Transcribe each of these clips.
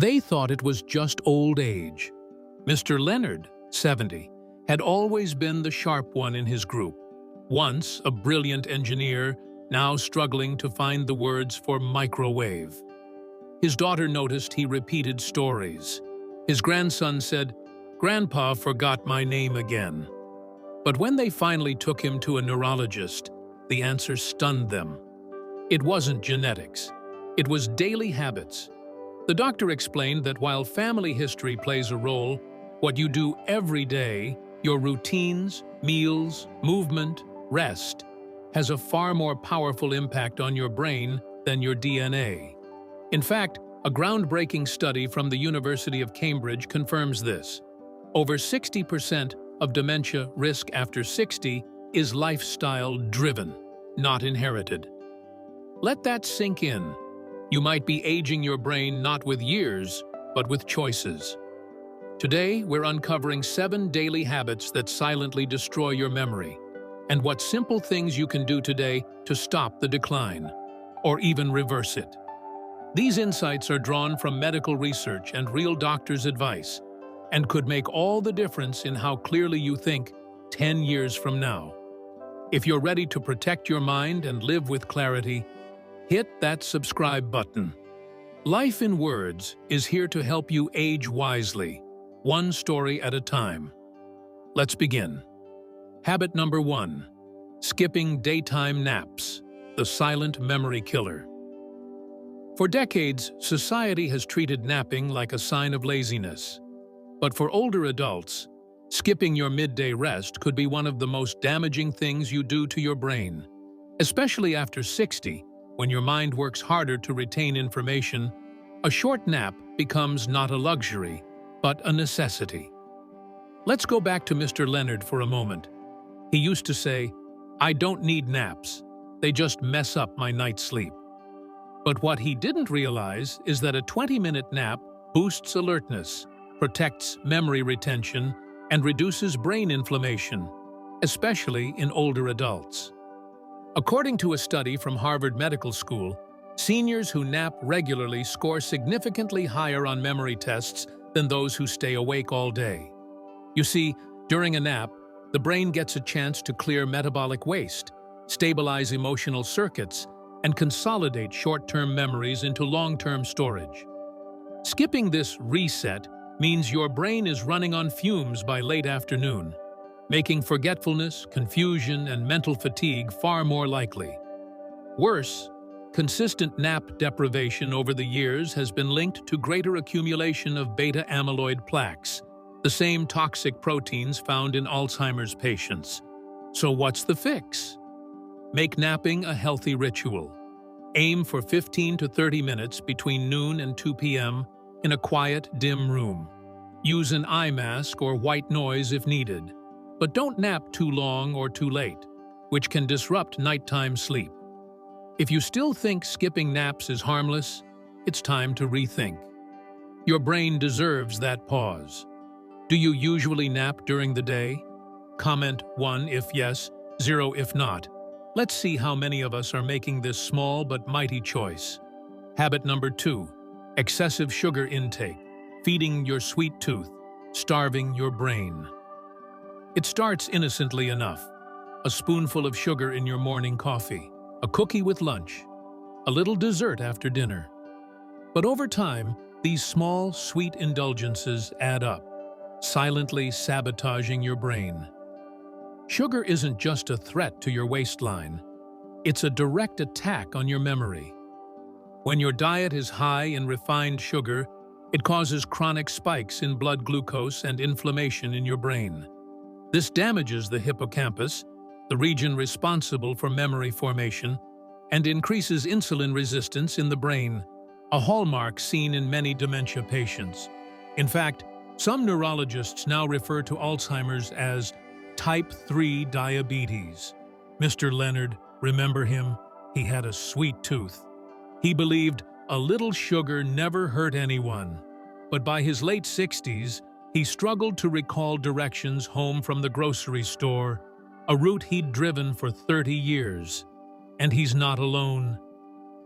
They thought it was just old age. Mr. Leonard, 70, had always been the sharp one in his group. Once a brilliant engineer, now struggling to find the words for microwave. His daughter noticed he repeated stories. His grandson said, "Grandpa forgot my name again." But when they finally took him to a neurologist, the answer stunned them. It wasn't genetics. It was daily habits. The doctor explained that while family history plays a role, what you do every day, your routines, meals, movement, rest, has a far more powerful impact on your brain than your DNA. In fact, a groundbreaking study from the University of Cambridge confirms this. Over 60% of dementia risk after 60 is lifestyle-driven, not inherited. Let that sink in. You might be aging your brain not with years, but with choices. Today, we're uncovering 7 daily habits that silently destroy your memory, and what simple things you can do today to stop the decline, or even reverse it. These insights are drawn from medical research and real doctors' advice, and could make all the difference in how clearly you think 10 years from now. If you're ready to protect your mind and live with clarity, hit that subscribe button. Life in Words is here to help you age wisely, one story at a time. Let's begin. Habit number 1. Skipping daytime naps, the silent memory killer. For decades, society has treated napping like a sign of laziness. But for older adults, skipping your midday rest could be one of the most damaging things you do to your brain. Especially after 60, when your mind works harder to retain information, a short nap becomes not a luxury, but a necessity. Let's go back to Mr. Leonard for a moment. He used to say, "I don't need naps. They just mess up my night's sleep." But what he didn't realize is that a 20-minute nap boosts alertness, protects memory retention, and reduces brain inflammation, especially in older adults. According to a study from Harvard Medical School, seniors who nap regularly score significantly higher on memory tests than those who stay awake all day. You see, during a nap, the brain gets a chance to clear metabolic waste, stabilize emotional circuits, and consolidate short-term memories into long-term storage. Skipping this reset means your brain is running on fumes by late afternoon, making forgetfulness, confusion, and mental fatigue far more likely. Worse, consistent nap deprivation over the years has been linked to greater accumulation of beta-amyloid plaques, the same toxic proteins found in Alzheimer's patients. So what's the fix? Make napping a healthy ritual. Aim for 15 to 30 minutes between noon and 2 p.m. in a quiet, dim room. Use an eye mask or white noise if needed, but don't nap too long or too late, which can disrupt nighttime sleep. If you still think skipping naps is harmless, it's time to rethink. Your brain deserves that pause. Do you usually nap during the day? Comment 1 if yes, 0 if not. Let's see how many of us are making this small but mighty choice. Habit number 2. Excessive sugar intake, feeding your sweet tooth, starving your brain. It starts innocently enough. A spoonful of sugar in your morning coffee, a cookie with lunch, a little dessert after dinner. But over time, these small, sweet indulgences add up, silently sabotaging your brain. Sugar isn't just a threat to your waistline. It's a direct attack on your memory. When your diet is high in refined sugar, it causes chronic spikes in blood glucose and inflammation in your brain. This damages the hippocampus, the region responsible for memory formation, and increases insulin resistance in the brain, a hallmark seen in many dementia patients. In fact, some neurologists now refer to Alzheimer's as type 3 diabetes. Mr. Leonard, remember him? He had a sweet tooth. He believed a little sugar never hurt anyone. But by his late 60s, he struggled to recall directions home from the grocery store, a route he'd driven for 30 years. And he's not alone.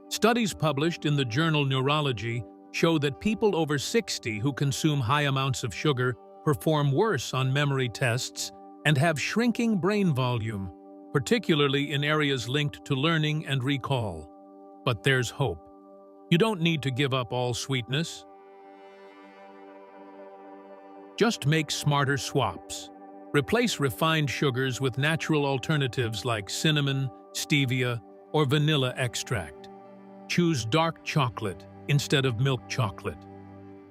Studies published in the journal Neurology show that people over 60 who consume high amounts of sugar perform worse on memory tests and have shrinking brain volume, particularly in areas linked to learning and recall. But there's hope. You don't need to give up all sweetness. Just make smarter swaps. Replace refined sugars with natural alternatives like cinnamon, stevia, or vanilla extract. Choose dark chocolate instead of milk chocolate.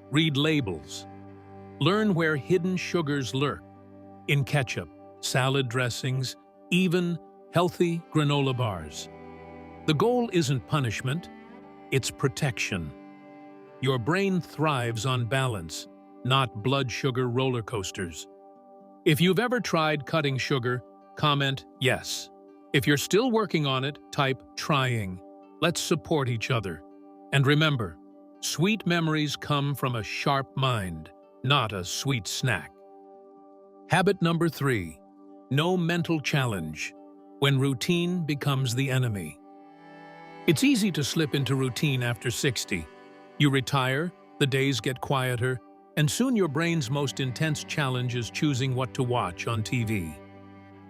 Read labels. Learn where hidden sugars lurk. In ketchup, salad dressings, even healthy granola bars. The goal isn't punishment, it's protection. Your brain thrives on balance, not blood sugar roller coasters. If you've ever tried cutting sugar, comment yes. If you're still working on it, type trying. Let's support each other. And remember, sweet memories come from a sharp mind, not a sweet snack. Habit number 3. No mental challenge. When routine becomes the enemy. It's easy to slip into routine after 60. You retire, the days get quieter, and soon your brain's most intense challenge is choosing what to watch on TV.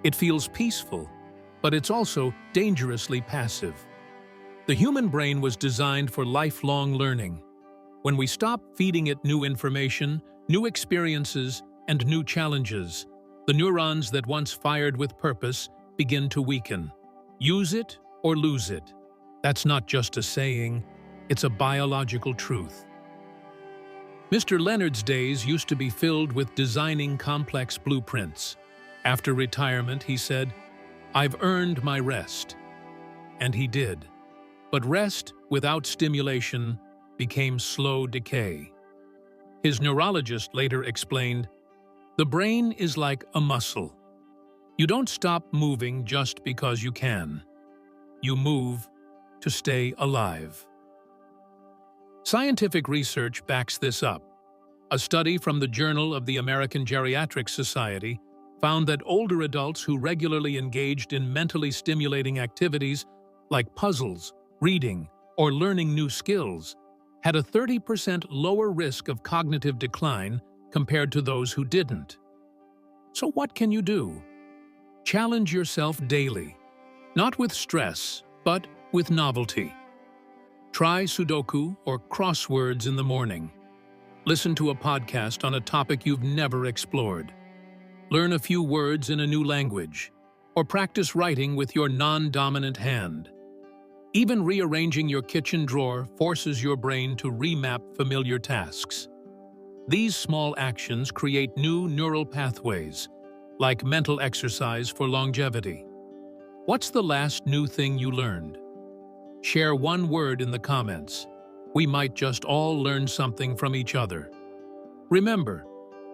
It feels peaceful, but it's also dangerously passive. The human brain was designed for lifelong learning. When we stop feeding it new information, new experiences, and new challenges, the neurons that once fired with purpose begin to weaken. Use it or lose it. That's not just a saying, it's a biological truth. Mr. Leonard's days used to be filled with designing complex blueprints. After retirement, he said, "I've earned my rest." And he did. But rest without stimulation became slow decay. His neurologist later explained, "The brain is like a muscle. You don't stop moving just because you can. You move to stay alive." Scientific research backs this up. A study from the Journal of the American Geriatric Society found that older adults who regularly engaged in mentally stimulating activities like puzzles, reading, or learning new skills had a 30% lower risk of cognitive decline compared to those who didn't. So what can you do? Challenge yourself daily, not with stress, but with novelty. Try Sudoku or crosswords in the morning. Listen to a podcast on a topic you've never explored. Learn a few words in a new language, or practice writing with your non-dominant hand. Even rearranging your kitchen drawer forces your brain to remap familiar tasks. These small actions create new neural pathways, like mental exercise for longevity. What's the last new thing you learned? Share one word in the comments. We might just all learn something from each other. Remember,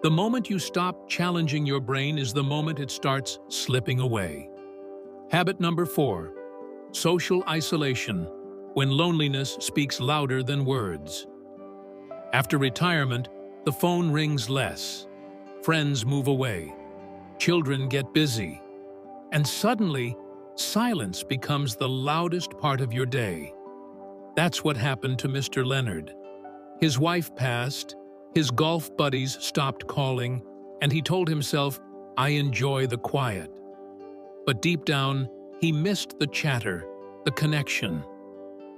the moment you stop challenging your brain is the moment it starts slipping away. Habit number 4. Social isolation, when loneliness speaks louder than words. After retirement, the phone rings less. Friends move away. Children get busy. And suddenly, silence becomes the loudest part of your day. That's what happened to Mr. Leonard. His wife passed, his golf buddies stopped calling, and he told himself, "I enjoy the quiet." But deep down, he missed the chatter, the connection.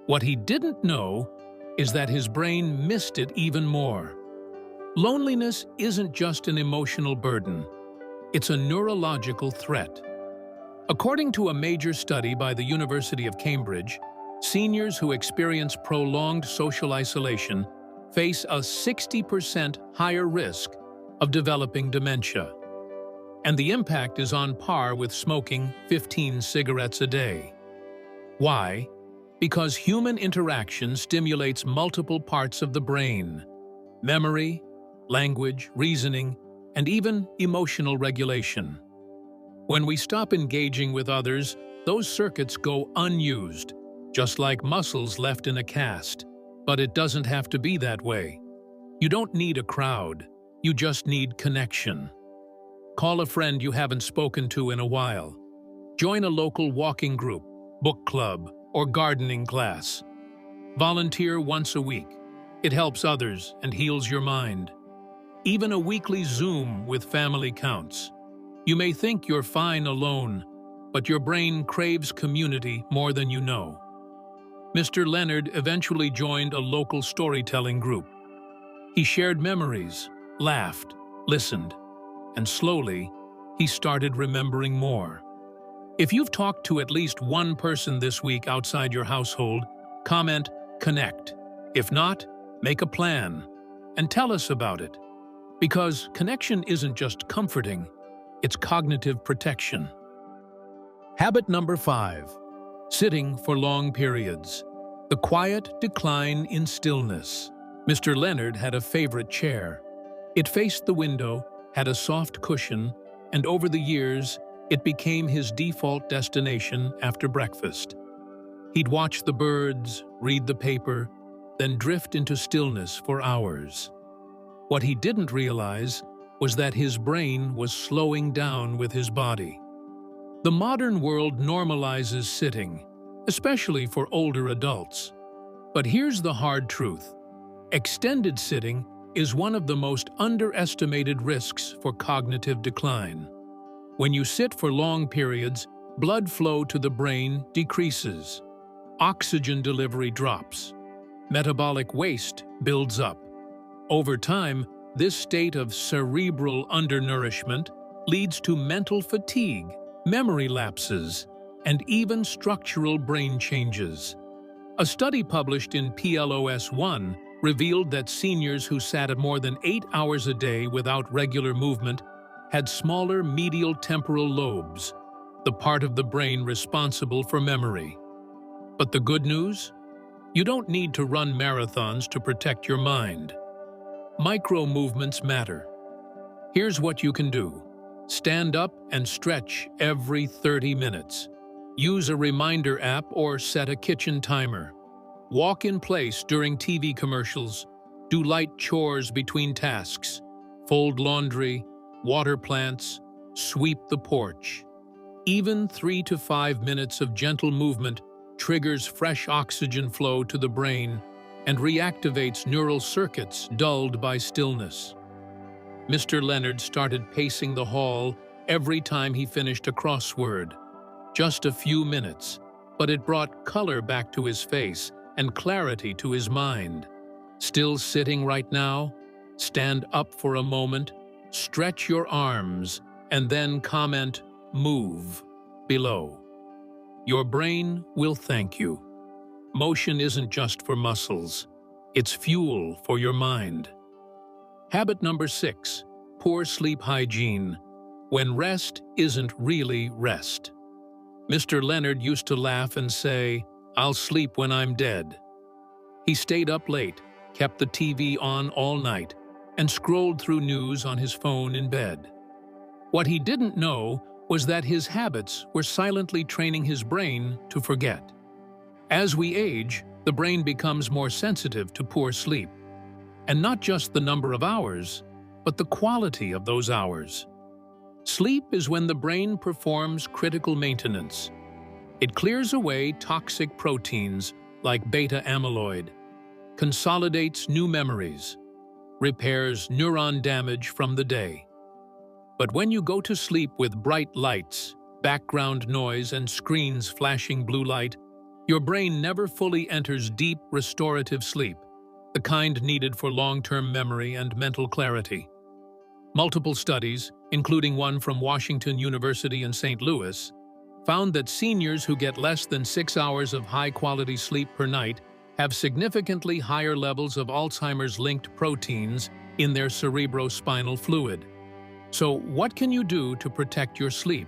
What he didn't know is that his brain missed it even more. Loneliness isn't just an emotional burden. It's a neurological threat. According to a major study by the University of Cambridge, seniors who experience prolonged social isolation face a 60% higher risk of developing dementia. And the impact is on par with smoking 15 cigarettes a day. Why? Because human interaction stimulates multiple parts of the brain: memory, language, reasoning, and even emotional regulation. When we stop engaging with others, those circuits go unused, just like muscles left in a cast. But it doesn't have to be that way. You don't need a crowd, you just need connection. Call a friend you haven't spoken to in a while. Join a local walking group, book club, or gardening class. Volunteer once a week. It helps others and heals your mind. Even a weekly Zoom with family counts. You may think you're fine alone, but your brain craves community more than you know. Mr. Leonard eventually joined a local storytelling group. He shared memories, laughed, listened, and slowly, he started remembering more. If you've talked to at least one person this week outside your household, comment, connect. If not, make a plan and tell us about it. Because connection isn't just comforting, it's cognitive protection. Habit number 5. Sitting for long periods. The quiet decline in stillness. Mr. Leonard had a favorite chair. It faced the window, had a soft cushion, and over the years, it became his default destination after breakfast. He'd watch the birds, read the paper, then drift into stillness for hours. What he didn't realize was that his brain was slowing down with his body. The modern world normalizes sitting, especially for older adults. But here's the hard truth. Extended sitting is one of the most underestimated risks for cognitive decline. When you sit for long periods, blood flow to the brain decreases. Oxygen delivery drops. Metabolic waste builds up. Over time, this state of cerebral undernourishment leads to mental fatigue, memory lapses, and even structural brain changes. A study published in PLOS One revealed that seniors who sat at more than 8 hours a day without regular movement had smaller medial temporal lobes, the part of the brain responsible for memory. But the good news? You don't need to run marathons to protect your mind. Micro movements matter. Here's what you can do. Stand up and stretch every 30 minutes. Use a reminder app or set a kitchen timer. Walk in place during TV commercials. Do light chores between tasks. Fold laundry, water plants, sweep the porch. Even 3 to 5 minutes of gentle movement triggers fresh oxygen flow to the brain and reactivates neural circuits dulled by stillness. Mr. Leonard started pacing the hall every time he finished a crossword. Just a few minutes, but it brought color back to his face and clarity to his mind. Still sitting right now? Stand up for a moment, stretch your arms, and then comment, "Move," below. Your brain will thank you. Motion isn't just for muscles. It's fuel for your mind. Habit number 6. Poor sleep hygiene. When rest isn't really rest. Mr. Leonard used to laugh and say, "I'll sleep when I'm dead." He stayed up late, kept the TV on all night, and scrolled through news on his phone in bed. What he didn't know was that his habits were silently training his brain to forget. As we age, the brain becomes more sensitive to poor sleep. And not just the number of hours, but the quality of those hours. Sleep is when the brain performs critical maintenance. It clears away toxic proteins like beta amyloid, consolidates new memories, repairs neuron damage from the day. But when you go to sleep with bright lights, background noise, and screens flashing blue light, your brain never fully enters deep, restorative sleep, the kind needed for long-term memory and mental clarity. Multiple studies, including one from Washington University in St. Louis, found that seniors who get less than 6 hours of high-quality sleep per night have significantly higher levels of Alzheimer's-linked proteins in their cerebrospinal fluid. So what can you do to protect your sleep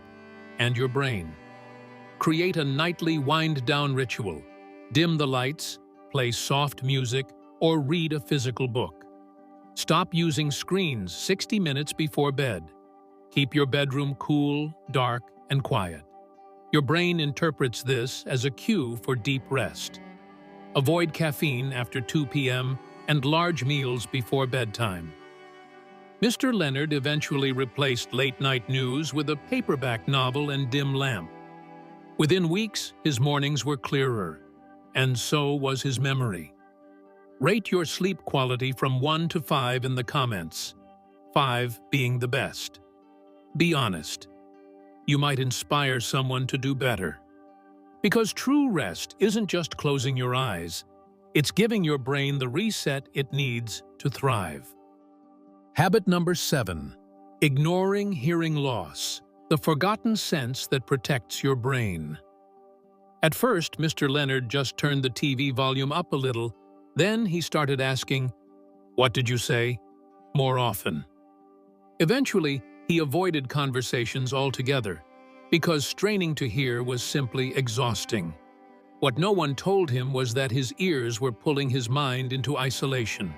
and your brain? Create a nightly wind-down ritual. Dim the lights, play soft music, or read a physical book. Stop using screens 60 minutes before bed. Keep your bedroom cool, dark, and quiet. Your brain interprets this as a cue for deep rest. Avoid caffeine after 2 p.m. and large meals before bedtime. Mr. Leonard eventually replaced late-night news with a paperback novel and dim lamp. Within weeks, his mornings were clearer, and so was his memory. Rate your sleep quality from 1 to 5 in the comments, 5 being the best. Be honest. You might inspire someone to do better. Because true rest isn't just closing your eyes, it's giving your brain the reset it needs to thrive. Habit number 7. Ignoring hearing loss, the forgotten sense that protects your brain. At first, Mr. Leonard just turned the TV volume up a little, then he started asking, "What did you say?" more often. Eventually, he avoided conversations altogether, because straining to hear was simply exhausting. What no one told him was that his ears were pulling his mind into isolation.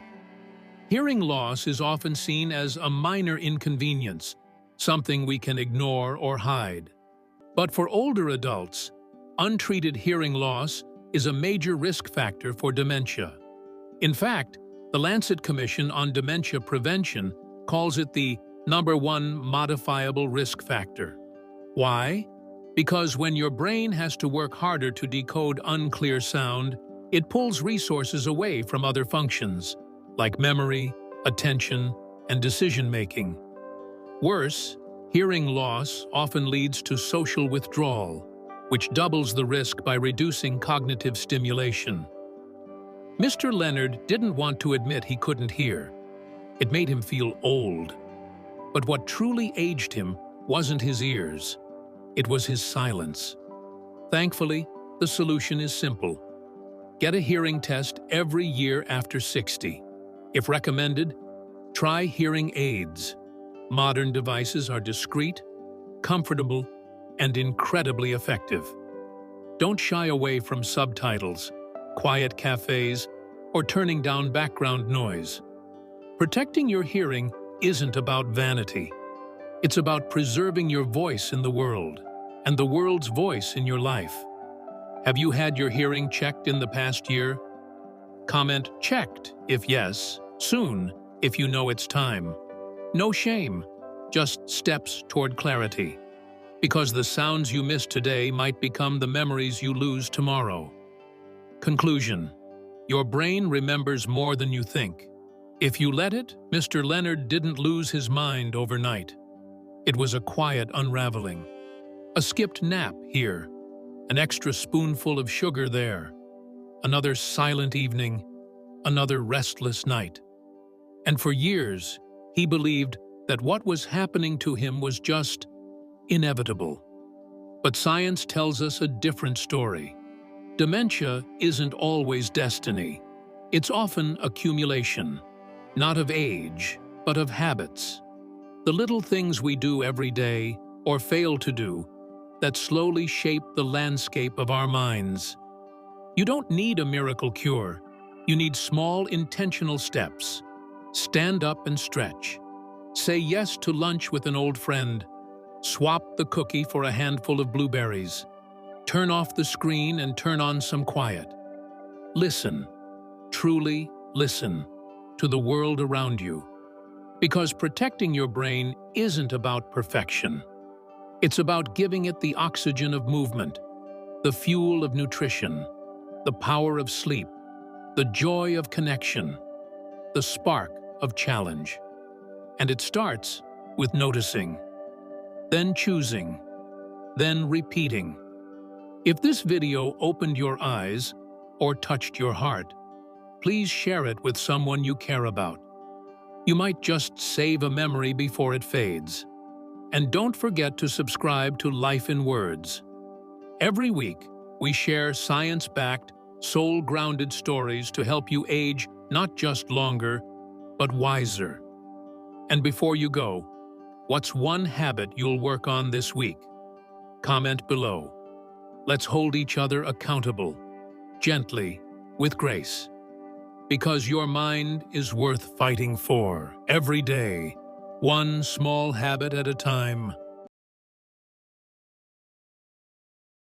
Hearing loss is often seen as a minor inconvenience, something we can ignore or hide. But for older adults, untreated hearing loss is a major risk factor for dementia. In fact, the Lancet Commission on Dementia Prevention calls it the #1 modifiable risk factor. Why? Because when your brain has to work harder to decode unclear sound, it pulls resources away from other functions, like memory, attention, and decision-making. Worse, hearing loss often leads to social withdrawal, which doubles the risk by reducing cognitive stimulation. Mr. Leonard didn't want to admit he couldn't hear. It made him feel old. But what truly aged him wasn't his ears. It was his silence. Thankfully, the solution is simple. Get a hearing test every year after 60. If recommended, try hearing aids. Modern devices are discreet, comfortable, and incredibly effective. Don't shy away from subtitles, quiet cafes, or turning down background noise. Protecting your hearing isn't about vanity. It's about preserving your voice in the world, and the world's voice in your life. Have you had your hearing checked in the past year? Comment "checked" if yes, soon if you know it's time. No shame, just steps toward clarity. Because the sounds you miss today might become the memories you lose tomorrow. Conclusion: your brain remembers more than you think. If you let it, Mr. Leonard didn't lose his mind overnight. It was a quiet unraveling. A skipped nap here, an extra spoonful of sugar there, another silent evening, another restless night. And for years, he believed that what was happening to him was just inevitable. But science tells us a different story. Dementia isn't always destiny. It's often accumulation, not of age, but of habits. The little things we do every day, or fail to do, that slowly shape the landscape of our minds. You don't need a miracle cure. You need small, intentional steps. Stand up and stretch. Say yes to lunch with an old friend. Swap the cookie for a handful of blueberries. Turn off the screen and turn on some quiet. Listen, truly listen, to the world around you. Because protecting your brain isn't about perfection. It's about giving it the oxygen of movement, the fuel of nutrition, the power of sleep, the joy of connection, the spark of challenge. And it starts with noticing, then choosing, then repeating. If this video opened your eyes or touched your heart, please share it with someone you care about. You might just save a memory before it fades. And don't forget to subscribe to Life in Words. Every week, we share science-backed, soul-grounded stories to help you age not just longer, but wiser. And before you go, what's one habit you'll work on this week? Comment below. Let's hold each other accountable, gently, with grace. Because your mind is worth fighting for every day, one small habit at a time.